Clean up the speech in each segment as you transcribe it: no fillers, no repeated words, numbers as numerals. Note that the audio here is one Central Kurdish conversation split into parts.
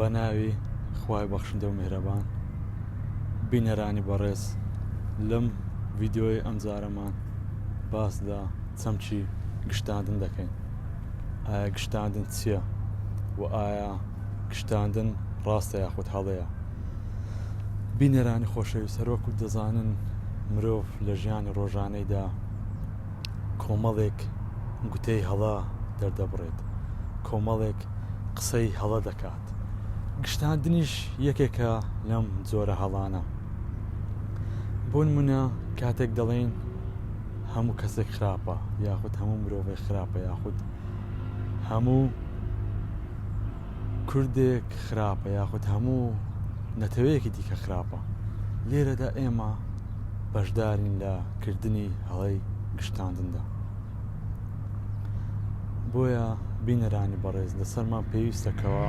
بەناوی خوای بەخشندە و میهرەبان بینەرانی بەڕێز لەم ڤیدیۆی ئەمجارەمان باسدا چەمچی گشتاندن دەکەین. ئایا گشتاندن چییە و ئایا گشتاندن ڕاستە یاخود هەڵەیە؟ بینەرانی خۆشەویست، هەروەکو دەزانن مرۆڤ لە ژیانی ڕۆژانەیدا کۆمەڵێک گوتەی هەڵا دەردەبڕێت، کۆمەڵێک قسەی هەڵە دەکات. گشتاندنیش یەکێکە لەم جۆرە هەڵانە. بۆ نمونە کاتێک دەڵێن هەموو کەسێک خراپە، یاخود هەموو مرۆڤێک خراپە، یاخود هەموو کوردێک خراپە، یاخود هەموو نەتەوەیەکی دیکە خراپە. لێرەدا ئێمە بەشدارین لە کردنی هەڵەی گشتاندندا. بۆیە بینەرانی بەڕێز لەسەرمان پێویستەکەوە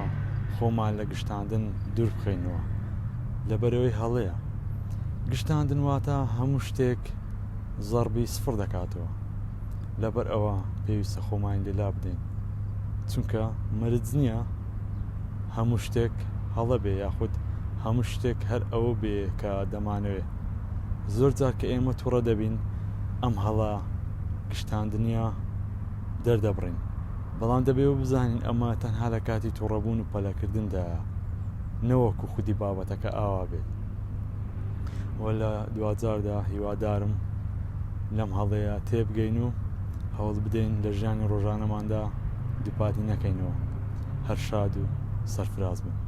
خۆمان لە گشتاندن دوور بخەینەوە، لەبەرەوەی هەڵەیە. گشتاندن واتە هەموو شتێک زەربی سفر دەکاتەوە، لەبەر ئەوە پێویستە خۆمان لێلا بدەین، چونکە مەرج نییە هەموو شتێک هەڵە بێ، یاخود هەموو شتێک هەر ئەوە بێ کە دەمانەوێت. زۆر جار کە ئێمە تووڕە دەبین ئەم هەڵە گشتاندنیە دەردەبڕین، بەڵام دەبێت بزانین ئەمە تەنها لە کاتی تووڕەبوون و پەلەکردندایە، نەوەکو خودی بابەتەکە ئاوا بێت. وە لە دوجاردا هیوادارم لەم هەڵەیە تێبگەین و هەوڵ بدەین لە ژیانی ڕۆژانەماندا دووپاتی نەکەینەوە. هەر شاد و سەرفراز بن.